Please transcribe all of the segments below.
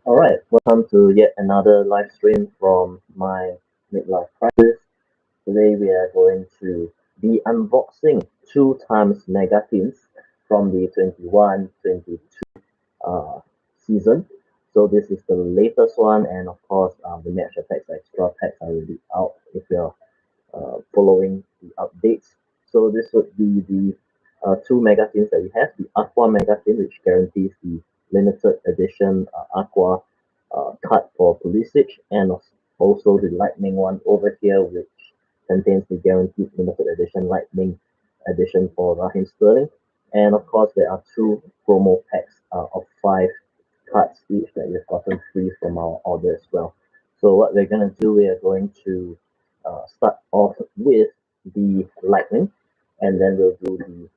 Alright, welcome to yet another live stream from my midlife crisis. Today we are going to be unboxing two times mega teams from the 21-22 uh, season. So this is the latest one, and of course the match attacks extra packs are already out if you're following the updates. So this would be the two mega teams that we have. The Aqua mega team, which guarantees the limited edition Aqua card for Pulisic, and also the Lightning one over here, which contains the guaranteed limited edition Lightning edition for Raheem Sterling. And of course, there are two promo packs of five cards each that we've gotten free from our order as well. So what we're gonna do, we are going to start off with the Lightning, and then we'll do the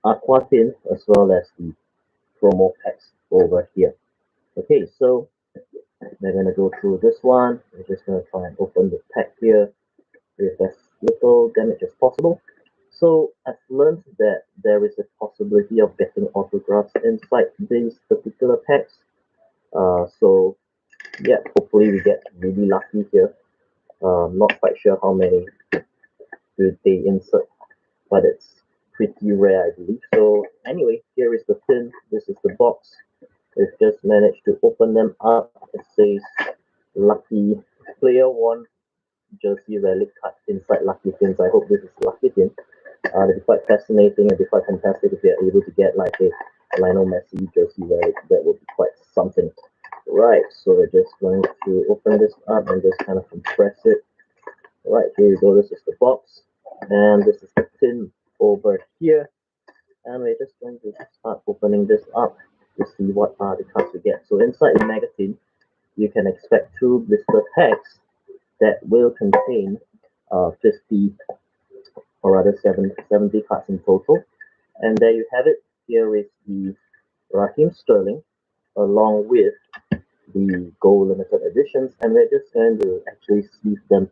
Aqua tin as well as the promo packs over here. Okay, so we're gonna go through this one. We're just gonna try and open the pack here with as little damage as possible. So I've learned that there is a possibility of getting autographs inside these particular packs. So yeah, hopefully we get really lucky here. Not quite sure how many do they insert, but it's pretty rare, I believe. So anyway, here is the tin. This is the box. We've just managed to open them up. It says Lucky Player One Jersey Relic card inside Lucky Tins. I hope this is Lucky Tin. It'd be quite fascinating. It'd be quite fantastic if we are able to get like a Lionel Messi Jersey Relic. That would be quite something. Right, so we're just going to open this up and just kind of compress it. Right, here you go. This is the box, and this is the tin over here. And we're just going to start opening this up to see what are the cards we get. So inside the magazine, you can expect two blister packs that will contain 50 or rather 70 cards in total. And there you have it. Here is the Raheem Sterling along with the Gold Limited Editions, and we're just going to actually sleeve them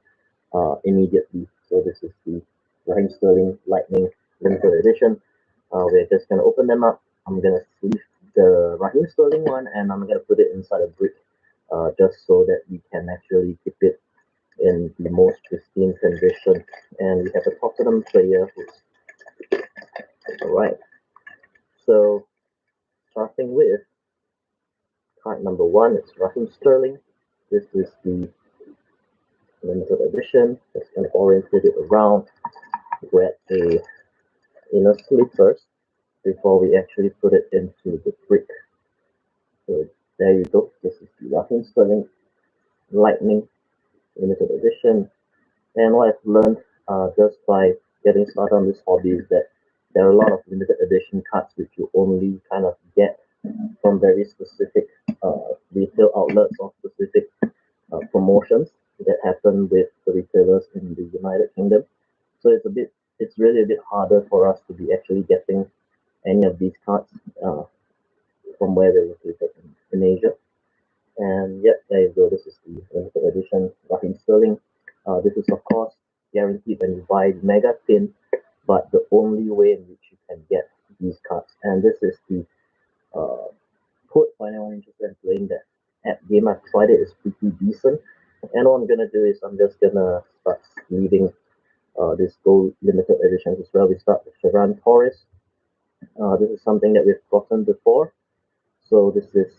immediately. So this is the Raheem Sterling Lightning Limited Edition. We're just going to open them up. I'm going to sleeve the Raheem Sterling one, and I'm going to put it inside a brick just so that we can actually keep it in the most pristine condition. And we have a Tottenham player who's alright. So starting with card number one, it's Raheem Sterling. This is the limited edition. Just gonna orientate it around, grab a inner sleeve first before we actually put it into the brick. So there you go. This is the Raheem Sterling Lightning limited edition. And what I've learned just by getting started on this hobby is that there are a lot of limited edition cards which you only kind of get from very specific retail outlets or specific promotions that happen with the retailers in the United Kingdom. So it's really a bit harder for us to be actually getting any of these cards uh, from where they're located in Asia. And yep, there you go. This is the limited edition Raheem Sterling. This is of course guaranteed when you buy the Mega Tin, but the only way in which you can get these cards. And this is the uh, code for anyone interested in playing that app game. I've tried it; it's pretty decent. And what I'm gonna do is I'm just gonna start leaving this gold limited editions as well. We start with Ferran Torres. This is something that we've gotten before, so this is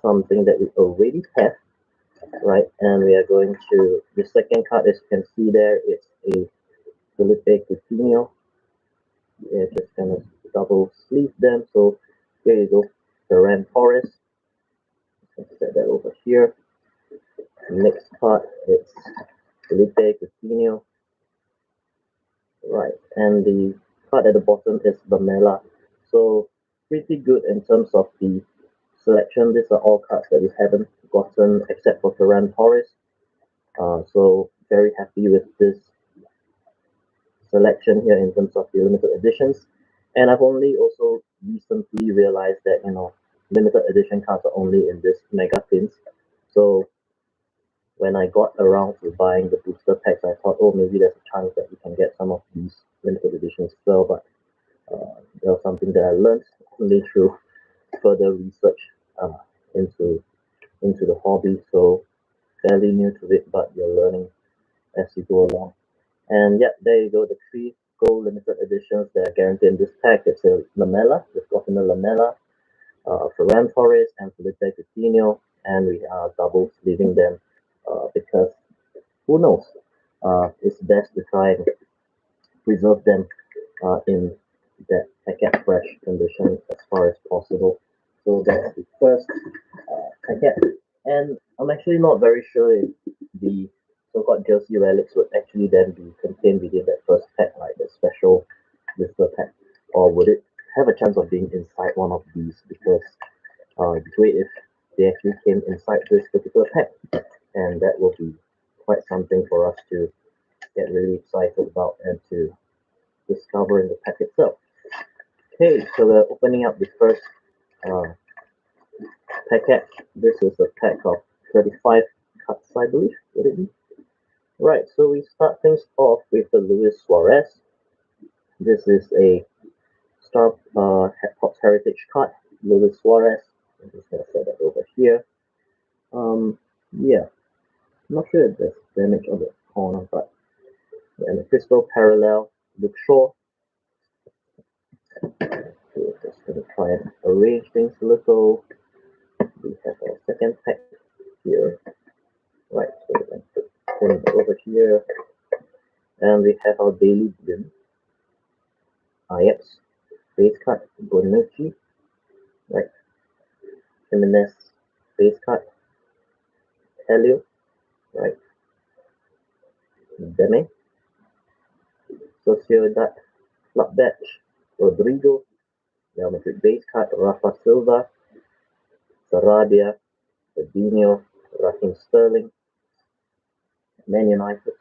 something that we already have, right? And we are going to the second card, as you can see there, it's a Felipe Coutinho. We're just gonna double sleeve them. So here you go, Ferran Torres. Let's set that over here. Next card, it's Felipe Coutinho, right? And the card at the bottom is Lamela. So pretty good in terms of the selection. These are all cards that we haven't gotten except for Ferran Torres. So very happy with this selection here in terms of the limited editions. And I've only also recently realized that limited edition cards are only in this mega pins. So when I got around to buying the booster packs, I thought, oh, maybe there's a chance that we can get some of these limited editions as well. But that was something that I learned only through further research into the hobby, so fairly new to it, but you're learning as you go along. And yeah, there you go, the three gold limited editions that are guaranteed in this pack. It's a Lamella, the Florina Lamella, Ferran Torres, and Felipe Coutinho, and we are double sleeving them because who knows? It's best to try and preserve them in that packet fresh condition as far as possible. So that's the first packet. And I'm actually not very sure if the so-called jersey relics would actually then be contained within that first pack, like the special blister pack, or would it have a chance of being inside one of these? Because it'd be great if they actually came inside this particular pack, and that will be quite something for us to get really excited about and to discover in the pack itself. Okay, so we're opening up the first uh, packet. This is a pack of 35 cuts, I believe. Would it be? Right, so we start things off with the Luis Suarez. This is a Star Pops Heritage card, Luis Suarez. I'm just gonna set that over here. Yeah, I'm not sure if there's damage on the corner, but yeah, and the crystal parallel, Luke Shaw. So we're just gonna try and arrange things a little. We have our second pack here. Right, so we're going to put it over here. And we have our daily bin. Ajax, base card, Bonucci, right? Jimenez, base card, Helio, right? Deme, Sociedad, Club Batch, Rodrigo, Real Madrid base card, Rafa Silva, Sarabia, Fabinho, Raheem Sterling, Man United,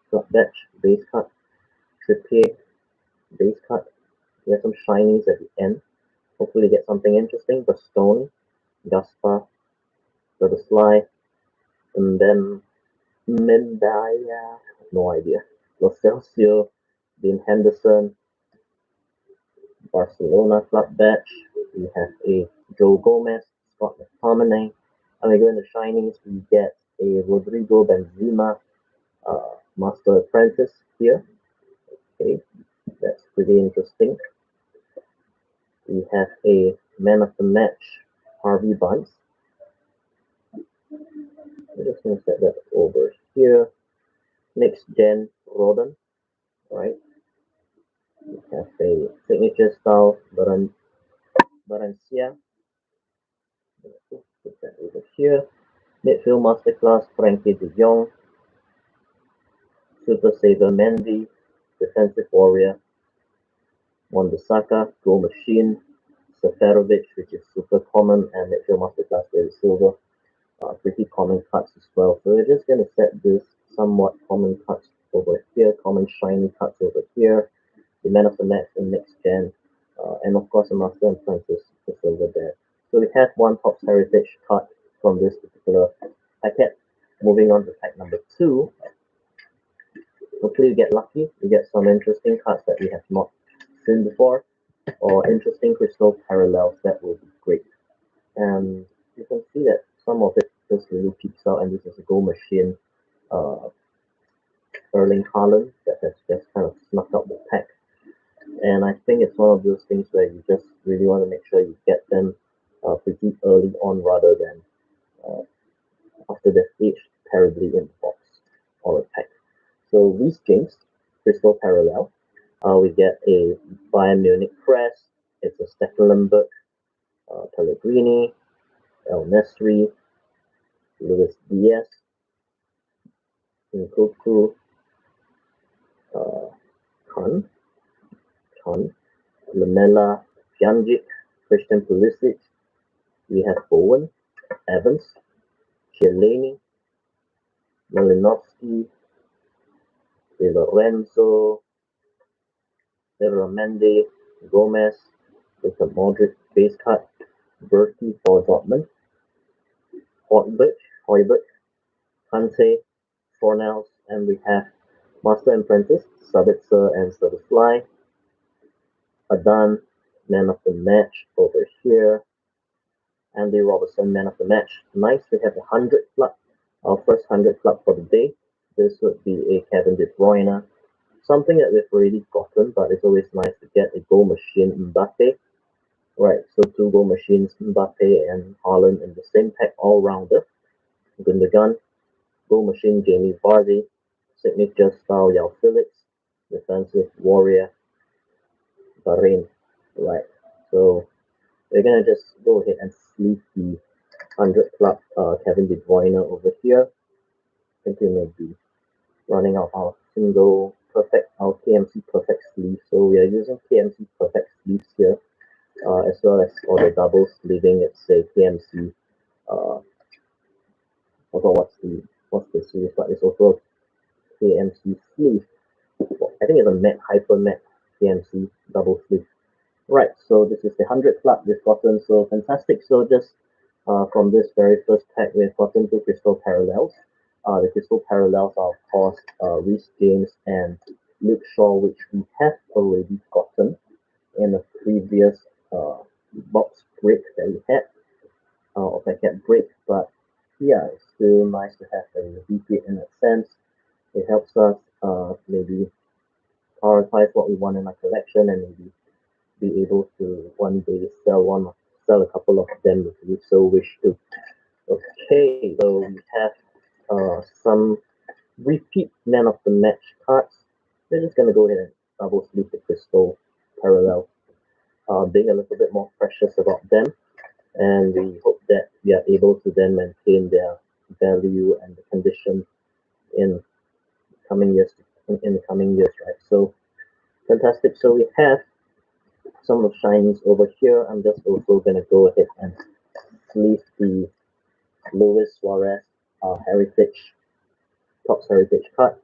Club Batch, base card, Trippier, base card. We have some shinies at the end. Hopefully get something interesting. Bastoni, Gaspar, Sly, and then Mendaya, no idea. Lo Celso, Dean Henderson, Barcelona club badge. We have a Joe Gomez, Scott McTominay. And we go into shinies, we get a Rodrigo Benzema Master Apprentice here. Okay, that's pretty interesting. We have a Man of the Match, Harvey Barnes. I'm just going to set that over here. Next gen Rodon, right? We have a signature style Barancia. Put that over here. Midfield Masterclass Frankie de Jong. Super Saver Mendy. Defensive Warrior Wan-Bissaka. Goal Machine. Seferovic, which is super common, and Midfield Masterclass David Silva. Pretty common cards as well. So we're just going to set this somewhat common cards over here, common shiny cards over here, the Man of the Match and Next Gen, and of course a Master and Apprentice is over there. So we have one Topps Heritage card from this particular packet. Moving on to pack number 2. Hopefully you get lucky, you get some interesting cards that we have not seen before, or interesting crystal parallels. That will be great. And you can see that some of it just really peeps out, and this is a goal machine uh, Erling Haaland that has just kind of snuck out the pack. And I think it's one of those things where you just really want to make sure you get them pretty early on rather than uh, after they've aged terribly in the box or a pack. So Reece James, Crystal Parallel. We get a Bayern Munich crest. It's a Stekelenburg, Pellegrini, El Nesri, Luis Diaz, Nkunku, uh, Khan, Lamella, Pjanic, Christian Pulisic. We have Bowen, Evans, Chiellini, Malinowski, Di Lorenzo, Ramendi, Gomez, with the Modric base cut, Berkey for Dortmund, Hoiberg, Kante, Fornals, and we have Master and Apprentice, Sabitzer and Sotoslai, Adan, Man of the Match over here, Andy Robertson, man of the match. Nice to have 100 club, our first 100 club for the day. This would be a Kevin De Bruyne, something that we've already gotten, but it's always nice to get a goal machine Mbappe. Right, so two goal machines, Mbappe and Haaland in the same pack, all rounder. Gundogan, goal machine Jamie Vardy, signature style Yao Felix, defensive warrior Bahrain. Right, so we're gonna just go ahead and sleeve the 100 club Kevin De Bruyne over here. I think we may be running out our single perfect, our KMC perfect sleeve. So we are using KMC perfect sleeves here, as well as for the double sleeving. It's a KMC. I forgot what's the sleeve, but it's also a KMC sleeve. I think it's a matte hyper matte KMC double sleeve. Right, so this is the 100 club we've gotten, so fantastic. So just from this very first pack, we've gotten two crystal parallels. The crystal parallels are, of course, Reece James and Luke Shaw, which we have already gotten in a previous uh, box break that we had, or packet break. But yeah, it's still nice to have a repeat in that sense. It helps us maybe prioritize what we want in our collection and maybe be able to one day sell a couple of them if we so wish to. Okay, so we have some repeat man of the match cards. We're just gonna go ahead and double sleeve the crystal parallel, being a little bit more precious about them, and we hope that we are able to then maintain their value and the condition in coming years in the coming years, right? So fantastic. So we have some of shinies over here. I'm just also gonna go ahead and sleeve the Luis Suarez Heritage Topps Heritage card.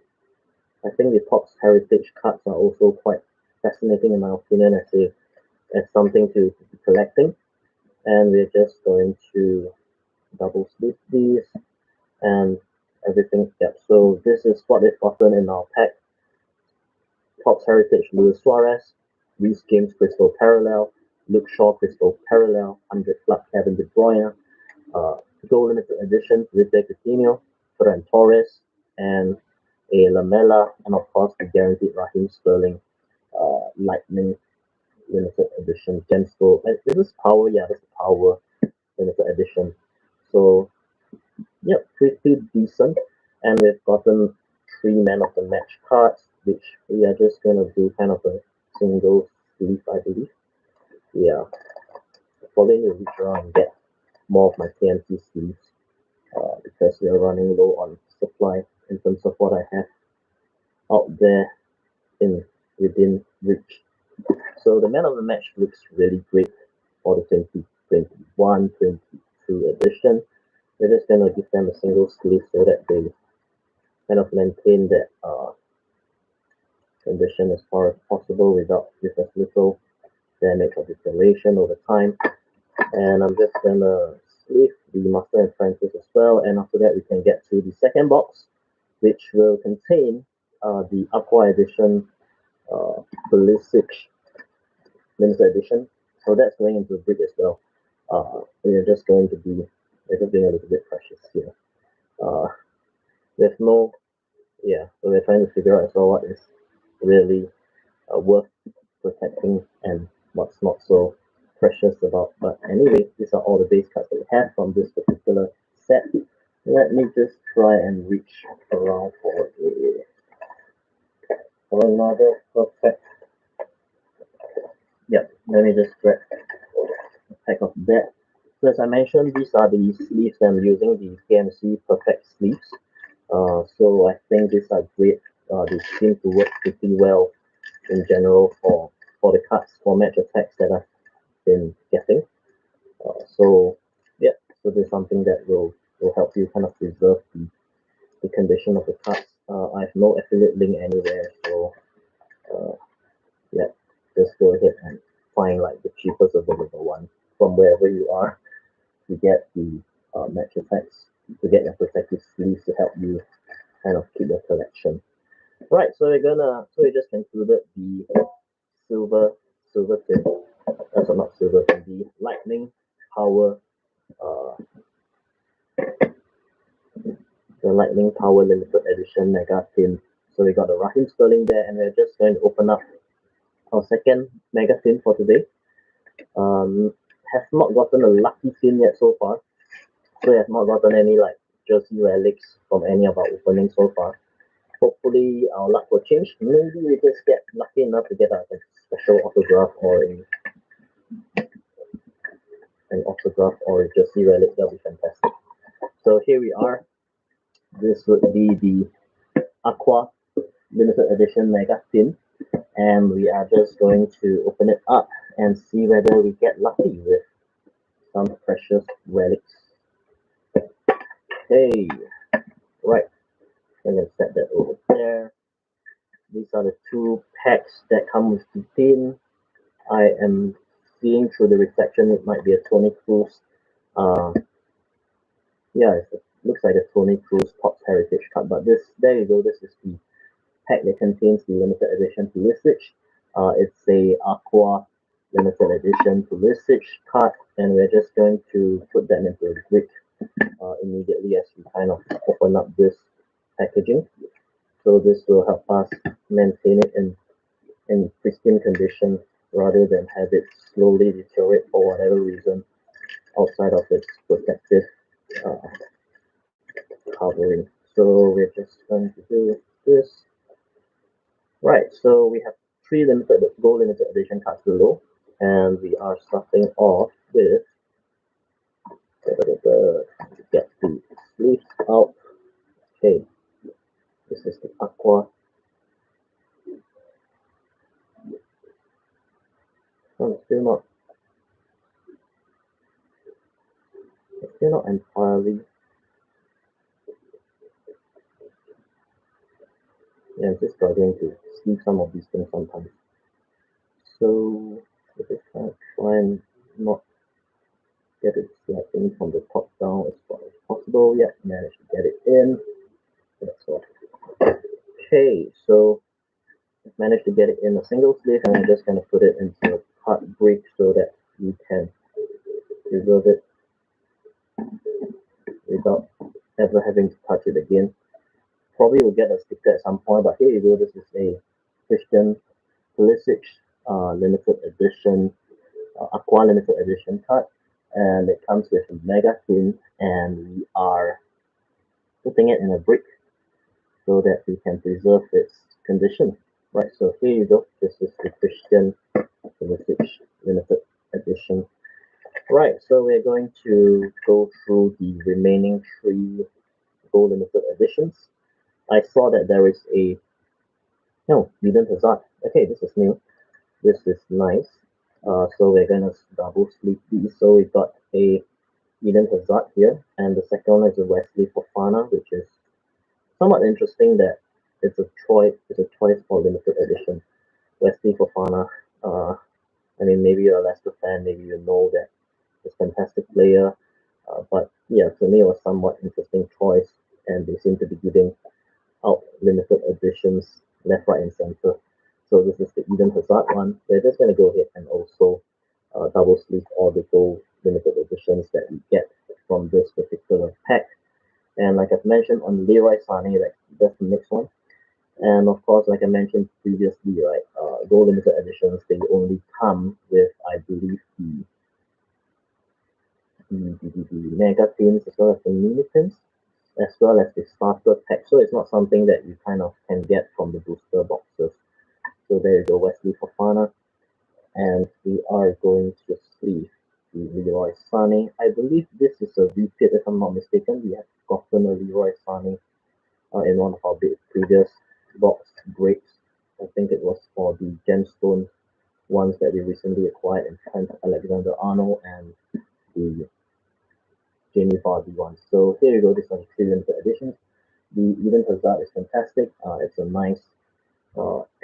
I think the Topps Heritage cards are also quite fascinating in my opinion as something to be collecting. And we're just going to double sleeve these and everything. Yep. So this is what we've gotten in our pack. Topps Heritage Luis Suarez, Reece James Crystal Parallel, Luke Shaw Crystal Parallel, 100 Club Kevin De Bruyne, uh, Gold Limited Edition Vivek Coutinho, Ferran Torres, and a Lamella, and of course the guaranteed Raheem Sterling Lightning Limited Edition Gemstone. And this is power, yeah, this is power Limited Edition. So yeah, pretty decent. And we've gotten three man of the match cards, which we are just gonna do kind of a single sleeve, I believe. Yeah, probably need to reach around and get more of my TNT sleeves because we are running low on supply in terms of what I have out there in within reach. So the man of the match looks really great for the 2021-22 edition. We're just gonna give them a single sleeve so that they kind of maintain that condition as far as possible without with as little damage or deterioration over time. And I'm just gonna sleeve the Master and Francis as well, and after that we can get to the second box, which will contain the Aqua Edition uh, Ballistic Limited Edition. So that's going into the brick as well. We're just going to be we're just being a little bit precious here. Uh, there's no yeah, so we're trying to figure out as well what is really worth protecting and what's not so precious about. But anyway, these are all the base cards that we have from this particular set. Let me just try and reach around for another perfect. Yep, let me just grab a pack of that. So as I mentioned, these are the sleeves I'm using, the KMC Perfect sleeves. So I think these are great. They seem to work pretty well in general for the cards for match attacks that I've been getting. So yeah, so there's something that will help you kind of preserve the condition of the cards. I have no affiliate link anywhere, so uh, yeah, just go ahead and find like the cheapest available one from wherever you are to get the match effects, to get your protective sleeves to help you kind of keep your collection. Right, so we just concluded the silver silver fin, so not silver fin, the lightning power Staying Power Limited Edition Mega Tin. So we got the Raheem Sterling there, and we're just going to open up our second Mega Tin for today. Have not gotten a lucky tin yet so far, so we have not gotten any like jersey relics from any of our openings so far. Hopefully our luck will change. Maybe we just get lucky enough to get a special autograph or an autograph or a jersey relic. That'll be fantastic. So here we are. This would be the Aqua limited edition Mega Tin, and we are just going to open it up and see whether we get lucky with some precious relics. Okay, right. I'm gonna set that over there. These are the two packs that come with the tin. I am seeing through the reflection it might be a Tony Cruz. Yeah, it looks like a Tony Cruz Pops Heritage card, but there you go. This is the pack that contains the limited edition Pulisic. It's a Aqua limited edition Pulisic card, and we're just going to put that into a brick immediately as we kind of open up this packaging. So this will help us maintain it in pristine condition rather than have it slowly deteriorate for whatever reason outside of its protective uh, covering. So we're just going to do this. Right, so we have three gold limited edition cards below, and we are starting off with get the sleeves out. Okay, this is the Aqua. Still not entirely. Yeah, I'm just struggling to see some of these things sometimes. So we're just try and not get it slapping from the top down as far as possible. Yeah, managed to get it in. That's all. Okay, so I've managed to get it in a single sleeve, and I'm just going to put it into a card brick so that you can preserve it without ever having to touch it again. Probably will get a sticker at some point, but here you go. This is a Christian Pulisic limited edition, Aqua limited edition card, and it comes with a mega tin, and we are putting it in a brick so that we can preserve its condition. Right, so here you go. This is the Christian Pulisic limited edition. Right, so we're going to go through the remaining three gold limited editions. I saw that there is a Eden Hazard. Okay, this is new. This is nice. So we're gonna double sleeve these. So we got a Eden Hazard here, and the second one is a Wesley Fofana, which is somewhat interesting that it's a choice for limited edition. Wesley Fofana. I mean, maybe you're a Leicester fan, maybe you know that he's a fantastic player. But yeah, to me it was somewhat interesting choice, and they seem to be giving out limited editions left, right, and center. So this is the Eden Hazard one. We're just going to go ahead and also double sleeve all the gold limited editions that we get from this particular pack. And like I've mentioned on Leroy Sané, that's the next one. And of course, like I mentioned previously, right, gold limited editions, they only come with, I believe, the mega pins as well as the mini pins, as well as the starter pack. So it's not something that you kind of can get from the booster boxes. So there you go, Wesley Fofana. And we are going to sleeve the Leroy Sané. I believe this is a repeat, if I'm not mistaken. We have gotten a Leroy Sané in one of our previous box breaks. I think it was for the gemstone ones that we recently acquired in Trent Alexander-Arnold and the Jamie Vardy one. So here you go, this one three limited editions. The Eden Hazard is fantastic. It's a nice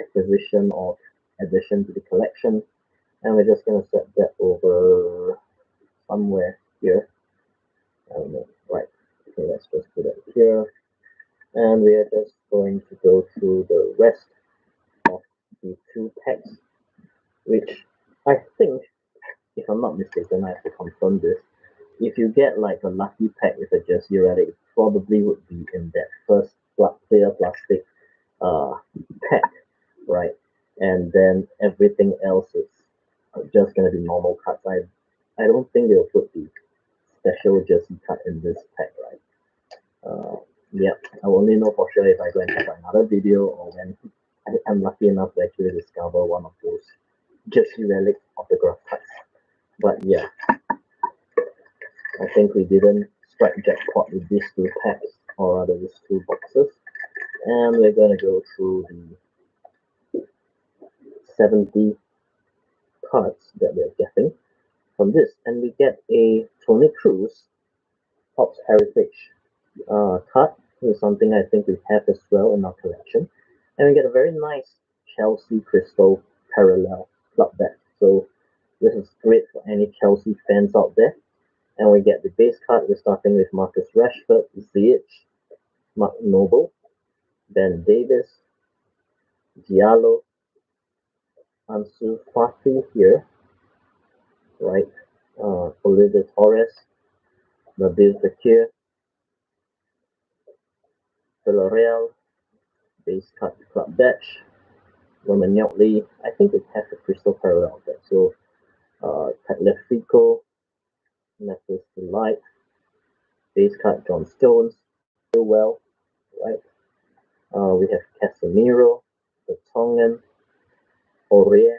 acquisition or addition to the collection, and we're just gonna set that over somewhere here. I don't know, right? Okay, let's just put it here, and we are just going to go through the rest of the two packs, which I think, if I'm not mistaken, I have to confirm this. if you get like a lucky pack with a jersey relic, it probably would be in that first clear plastic uh, pack, right? And then everything else is just gonna be normal cards. I don't think they'll put the special jersey card in this pack, right? Uh, yeah, I will only know for sure if I go and have another video or when I'm lucky enough to actually discover one of those jersey relic autograph cards. But yeah, I think we didn't strike jackpot with these two packs, or rather these two boxes. And we're gonna go through the 70 cards that we're getting from this, and we get a Tony Cruz Topps Heritage card. This is something I think we have as well in our collection, and we get a very nice Chelsea Crystal Parallel club back. So this is great for any Chelsea fans out there. And we get the base card. We're starting with Marcus Rashford, Ziyech, Mark Noble, Ben Davis, Diallo, Ansu Fati here, right? Oliver Torres, Nabil Fekir, Villarreal, base card club badge, Romagnoli. I think it has a crystal parallel there. So Tagliafico, Matthis Delight, base card John Stones, well, right? We have Casemiro, Vertonghen, Aurier,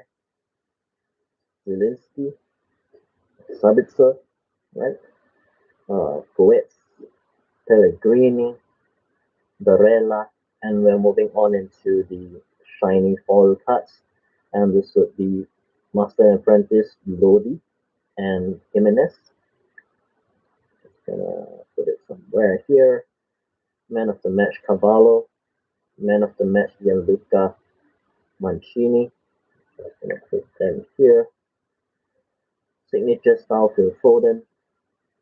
Zelensky, Sabitzer, right? Goetz, Pellegrini, Barella, and we're moving on into the shiny foil cards. And this would be Master and Apprentice Lodi and Jimenez. Just gonna put it somewhere here. Man of the Match Cavallo, Man of the Match Gianluca Mancini. Just gonna put them here. Signature style Phil Foden,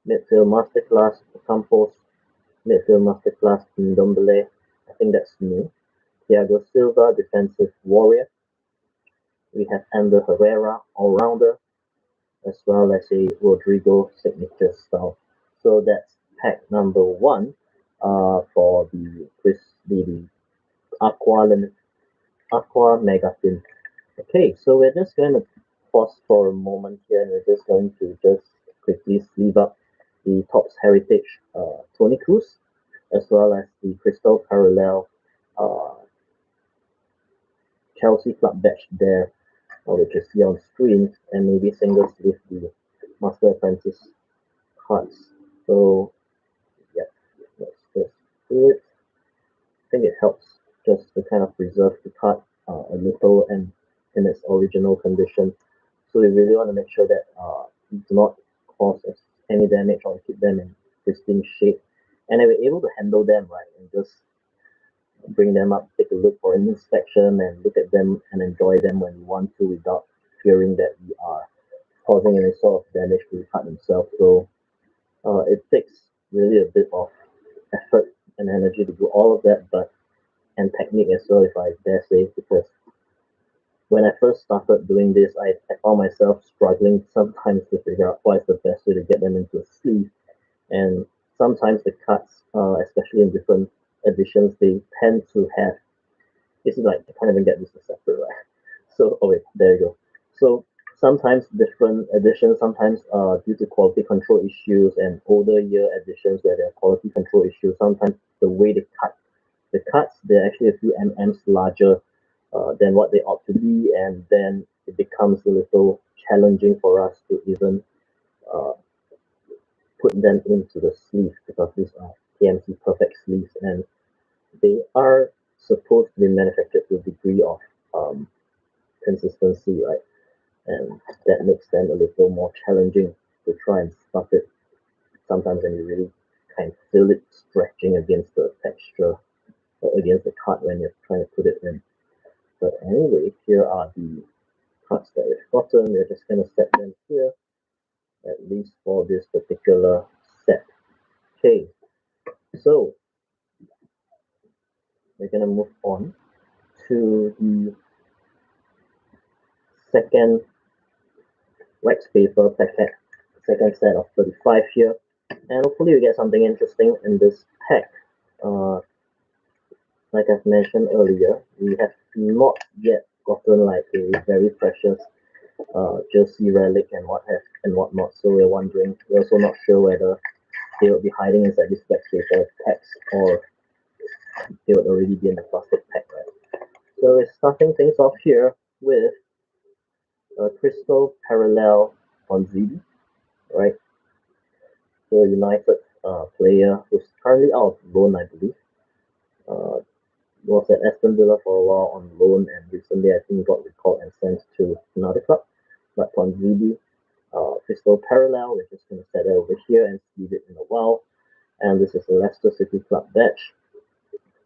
Midfield Masterclass Campos, Midfield Masterclass Ndombele. I think that's new. Thiago Silva, Defensive Warrior. We have Ander Herrera, All-Rounder, as well as a Rodrigo Signature Style. So that's pack number one for the Aqua Mega Fin. Okay, so we're just going to pause for a moment here, and we're just going to just quickly sleeve up the Topps Heritage Tony Cruz, as well as the Crystal Parallel uh, Chelsea Club badge there, which you see on screen, and maybe singles with the Master Apprentice cards. So, yeah, let's just do it. I think it helps just to kind of preserve the card a little and in its original condition. So we really want to make sure that we do not cause us any damage or keep them in pristine shape. And then we're able to handle them right and just bring them up, take a look for an inspection, and look at them and enjoy them when we want to without fearing that we are causing any sort of damage to the card themselves. So it takes really a bit of effort and energy to do all of that, but and technique as well, if I dare say, because when I first started doing this, I found myself struggling sometimes to figure out what is the best way to get them into a sleeve. And sometimes the cards, especially in different editions, they tend to have. This is like I can't even get this to separate, right? So, oh wait, there you go. So sometimes different editions, sometimes due to quality control issues and older year editions where there are quality control issues, sometimes the way they cut the cuts, they're actually a few mm's larger than what they ought to be, and then it becomes a little challenging for us to even uh, put them into the sleeve because these are TMC perfect sleeves and they are supposed to be manufactured to a degree of um, consistency, right? And that makes them a little more challenging to try and stuff it. Sometimes when you really kind of feel it stretching against the texture or against the card when you're trying to put it in. But anyway, here are the cards that we've gotten. We're just going to set them here, at least for this particular set. Okay, so we're going to move on to the second wax paper packet second set of 35 here, and hopefully we get something interesting in this pack. Uh, like I've mentioned earlier, we have not yet gotten like a very precious Jersey relic and whatnot. So we're also not sure whether they will be hiding inside this black paper packs or they would already be in the plastic pack, right? So we're starting things off here with a crystal parallel on ZB, right? So a United player who's currently out of loan, I believe. Uh, was at Aston Villa for a while on loan, and recently I think got recalled and sent to another club. But on ZB, Crystal Parallel, we're just going to set it over here and see it in a while. And this is a Leicester City Club badge.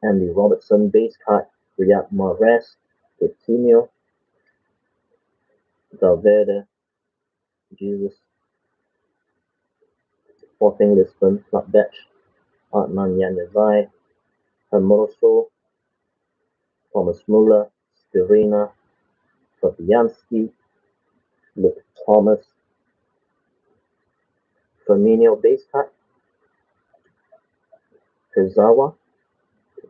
And the Robertson base card, Riyad Mahrez, Coutinho, Valverde, Jesus, Sporting Lisbon Club badge, Adnan Januzaj, Hermoso, Thomas Muller, Stirena, Fabianski, Luke Thomas, Firmino base card, Kurzawa,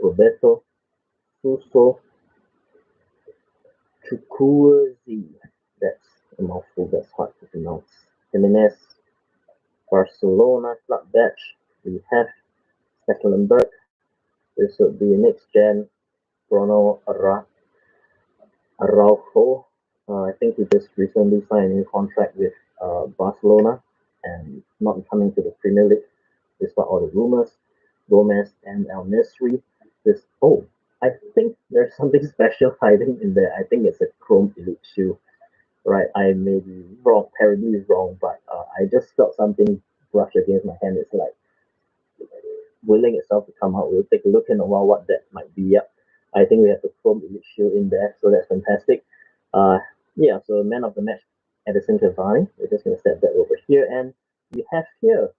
Roberto, Suso, Chukwueze, that's a mouthful, that's hard to pronounce. Jimenez, Barcelona club badge, we have Stekelenburg. This would be next gen Bruno Araujo. I think he just recently signed a new contract with Barcelona and not coming to the Premier League despite all the rumors. Gomez and El Nesri. I think there's something special hiding in there. I think it's a Chrome Elite shoe. Right, I may be wrong, terribly wrong, but I just felt something brush against my hand. It's like willing itself to come out. We'll take a look in a while what that might be. Yep. I think we have the Chrome Elite shoe in there, so that's fantastic. Uh, yeah, so man of the match, Edison Cavani. We're just going to set that over here, and we have here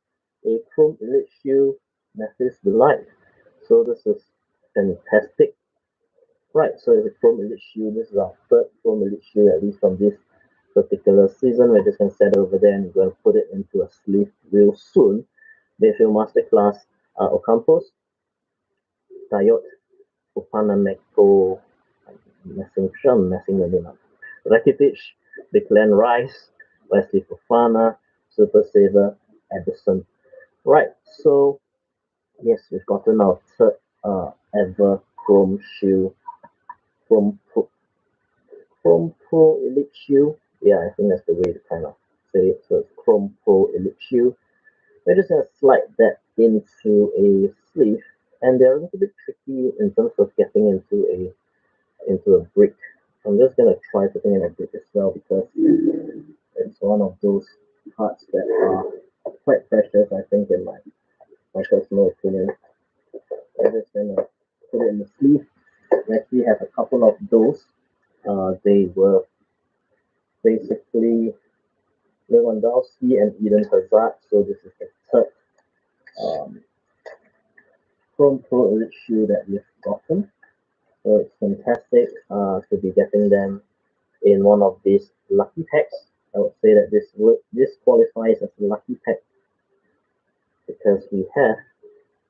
a Chrome Elite shoe, Matthis the Light. So this is fantastic. Right, so it's a Chrome Elite shoe. This is our third Chrome Elite shoe, at least from this particular season. We're just going to set it over there and we're going to put it into a sleeve real soon. Bayfield Masterclass Ocampos, Tayot, Fofana Meko, I'm messing the name up. Rakitic, Declan Rice, Wesley Fofana, Super Saver, Edison. Right, so yes, we've gotten our third ever Chrome shoe from Chrome Pro Elite shoe. Yeah, I think that's the way to kind of say it. So it's Chrome Pro Elite shoe. We're just gonna slide that into a sleeve, and they're a little bit tricky in terms of getting into a brick. I'm just gonna try putting in a brick as well because it's one of those parts that are quite precious, I think, in my personal opinion. I'm just gonna put it in the sleeve. We actually have a couple of those. They were basically Lewandowski and Eden Hazard. So this is the third um, Chrome Pro Elite shoe that we've gotten. So it's fantastic to be getting them in one of these lucky packs. I would say that this qualifies as a lucky pack because we have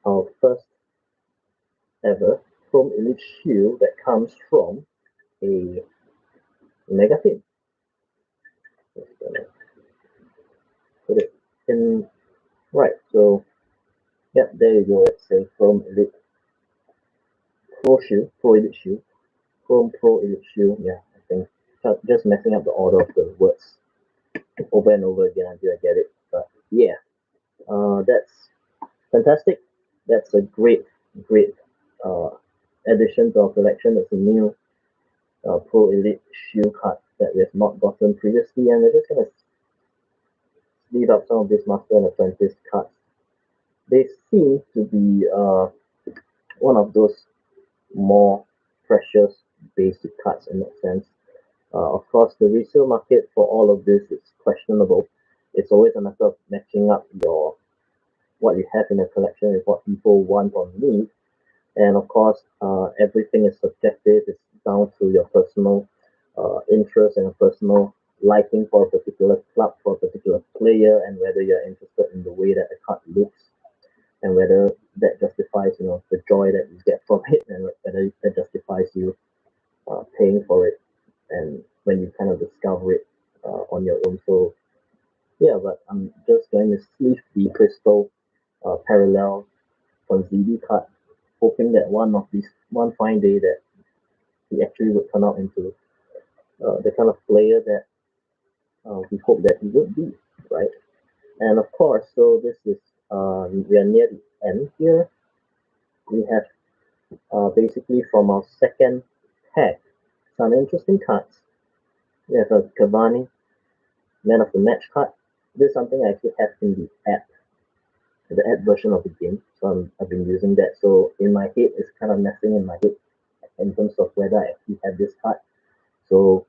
our first ever Chrome Elite shoe that comes from a mega team. Just gonna put it in right. So yeah, there you go. It's a Chrome Elite Pro Elite shoe, Chrome Pro Elite shoe. Yeah, I think just messing up the order of the words over and over again until I get it. But yeah, that's fantastic. That's a great uh, addition to our collection. It's a new Pro Elite shoe card that we have not gotten previously, and we're just gonna speed up some of these Master and Apprentice cards. They seem to be one of those more precious basic cards in that sense. Of course, the resale market for all of this is questionable. It's always a matter of matching up your what you have in a collection with what people want or need. And of course, everything is subjective. It's down to your personal interest and your personal liking for a particular club, for a particular player, and whether you're interested in the way that the card looks, and whether that justifies, the joy that you get from it, and whether that justifies you paying for it, and when you kind of discover it on your own. So yeah, but I'm just going to sleeve the crystal parallel from ZB card, hoping that one fine day that he actually would turn out into the kind of player that we hope that he would be, right? And of course, so this is we are near the end here. We have basically from our second pack some interesting cards. We have a Cavani Man of the Match card. This is something I actually have in the app version of the game. So I've been using that. So in my head, it's kind of messing in my head in terms of whether I actually have this card. So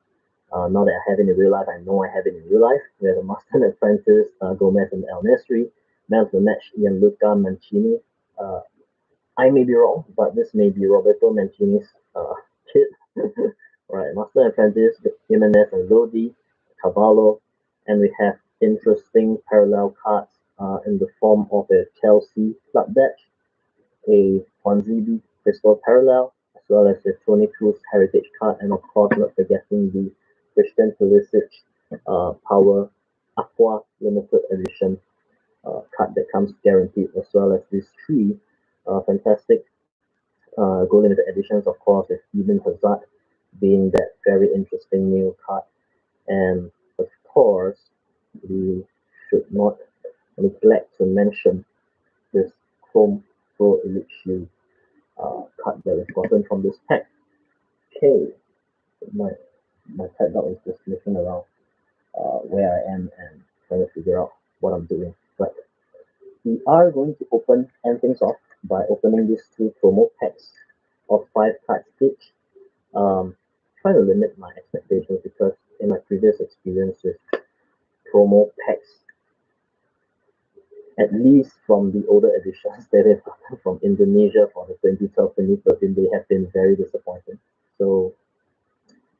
now that I have it in real life, I know I have it in real life. We have a Master and Apprentice, Gomez and El Nesri, Man of the Match, Gianluca Mancini. Uh, I may be wrong, but this may be Roberto Mancini's kid. Right, Master and Apprentice, Jimenez and Lodi, Cavallo, and we have interesting parallel cards in the form of a Chelsea club badge, a Swansea Crystal Parallel, as well as the Tony Cruz Heritage card, and of course not forgetting the Christian Pulisic Power Aqua Limited Edition card that comes guaranteed, as well as these three fantastic goal limited editions, of course, with Eden Hazard being that very interesting new card. And of course, we should not neglect to mention this Chrome Pro Elite Shield card that we've gotten from this pack. Okay, my my pet dog is just looking around where I am and trying to figure out what I'm doing. But we are going to end things off by opening these two promo packs of 5 cards each. Trying to limit my expectations because in my previous experience with promo packs, at least from the older editions that we've gotten from Indonesia for the 2012-2013, they have been very disappointing. So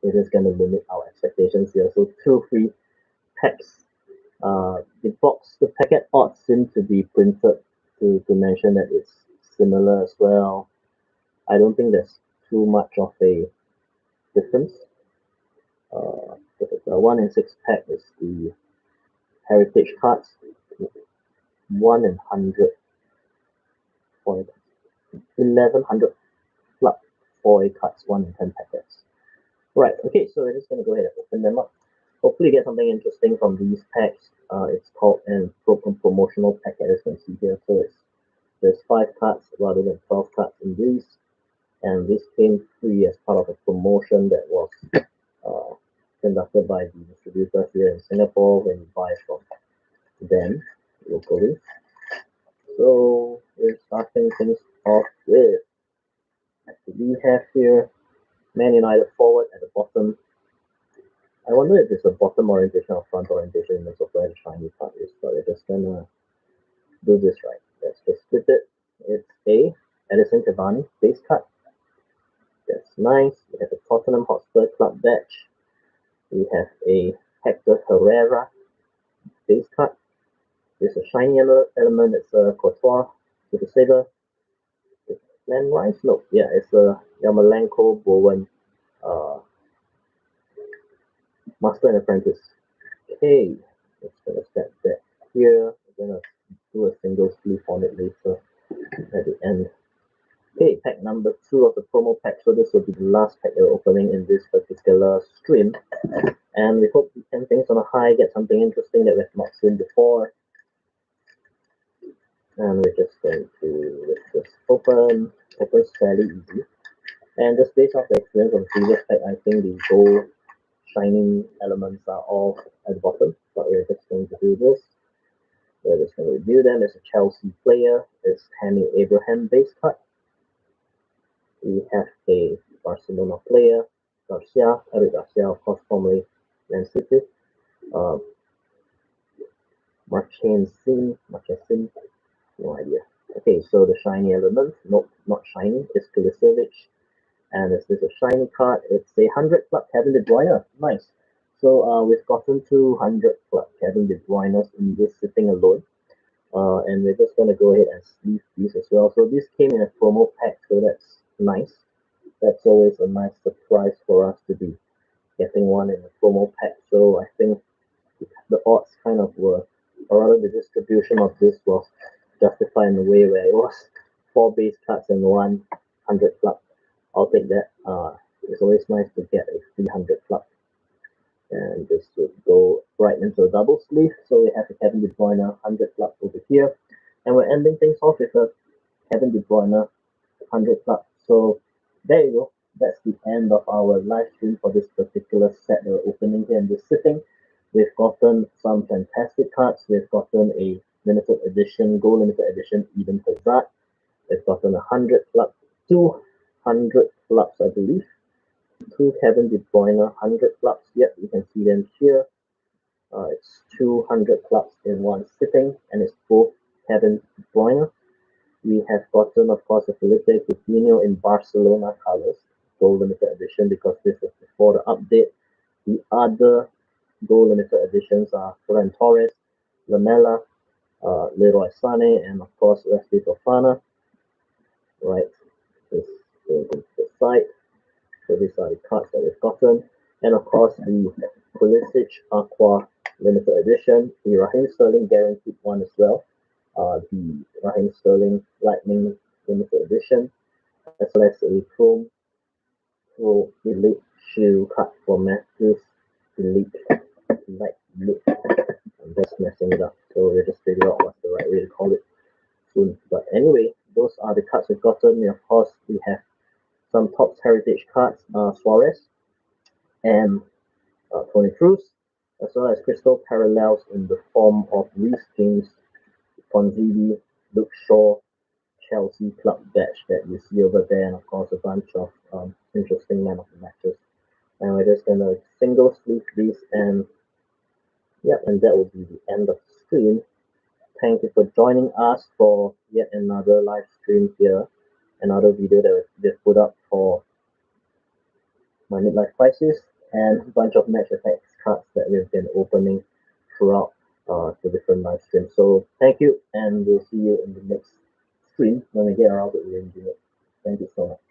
it is going to limit our expectations here. So 2 free packs. The packet art seems to be printed to mention that it's similar as well. I don't think there's too much of a difference. The 1 in 6 pack is the heritage cards, 1 in 100 foil, 1100 club foil cards, 1 in 10 packets. Right, okay, so we're just going to go ahead and open them up. Hopefully get something interesting from these packs. It's called an promotional packet, as you can see here. So there's 5 cards rather than 12 cards in these. And this came free as part of a promotion that was uh, conducted by the distributor here in Singapore when you buy from them locally. So we're starting things off with, we have here Man United forward at the bottom. I wonder if it's a bottom orientation or front orientation in terms of where the shiny part is, but we're just gonna do this right. Let's just split it. It's a Edison Cavani base cut. That's nice. We have a Tottenham Hotspur club badge. We have a Hector Herrera base cut. There's a shiny element. It's a Courtois with a saber. Land Rice? No, yeah, it's a Yamalenko Bowen Master and Apprentice. Okay, let's gonna set that here. We're gonna do a single sleeve on it later at the end. Okay, pack number 2 of the promo pack. So this will be the last pack we're opening in this particular stream. And we hope we end things on a high, get something interesting that we've not seen before. And we're just going to just open. Open's fairly easy. And just based off the experience of the previous pack, I think the gold shining elements are all at the bottom. But we're just going to do this. We're just going to review them. As a Chelsea player. It's Tammy Abraham base cut. We have a Barcelona player, Eric Garcia, of course, formerly Man City. Marchessin, no idea. Okay, so the shiny element, nope, not shiny, it's Kulicevic. And is this a shiny card? It's a 100 club Kevin De Bruyne. Nice. So we've gotten 200 club Kevin De Bruyne's in this sitting alone. And we're just gonna go ahead and sleeve these as well. So this came in a promo pack, so that's nice. That's always a nice surprise for us to be getting one in a promo pack. So I think the odds kind of were, or rather the distribution of this was justified in a way where it was four base cards and 100 club. I'll take that. It's always nice to get a 300 club. And this would go right into a double sleeve. So we have a Kevin De Bruyne 100 club over here. And we're ending things off with a Kevin De Bruyne 100 club. So there you go. That's the end of our live stream for this particular set that we're opening here in this sitting. We've gotten some fantastic cards. We've gotten a limited edition, gold limited edition Eden Hazard. We've gotten 100 clubs, 200 clubs, I believe. Two Kevin De Bruyne 100 clubs. Yep, you can see them here. It's 200 clubs in one sitting, and it's both Kevin De Bruyne. We have gotten, of course, a Felipe Coutinho in Barcelona colors, gold limited edition, because this was before the update. The other gold limited editions are Ferran Torres, Lamela, Leroy Sané, and of course Wesley Fofana. Right, this is the side. So these are the cards that we've gotten. And of course the Pulisic Aqua limited edition, the Raheem Sterling guaranteed one as well. The Raheem Sterling Lightning limited edition, as well as a Pro Elite Shoe card for Matthis Elite Light Ligt. I'm just messing it up, so we'll just figure out what's the right way to call it soon. But anyway, those are the cards we've gotten. And of course, we have some Topps Heritage cards, Suarez and Tony Cruz, as well as crystal parallels in the form of Reece James, Ponzini, Luke Shaw, Chelsea club badge that you see over there, and of course a bunch of interesting man of the matches. And we're just gonna single sleeve these, and yeah, and that will be the end of the stream. Thank you for joining us for yet another live stream here, another video that we've put up for my midlife crisis, and a bunch of match effects cards that we've been opening throughout the different live streams. So thank you, and we'll see you in the next stream when we get around to arranging it. Thank you so much.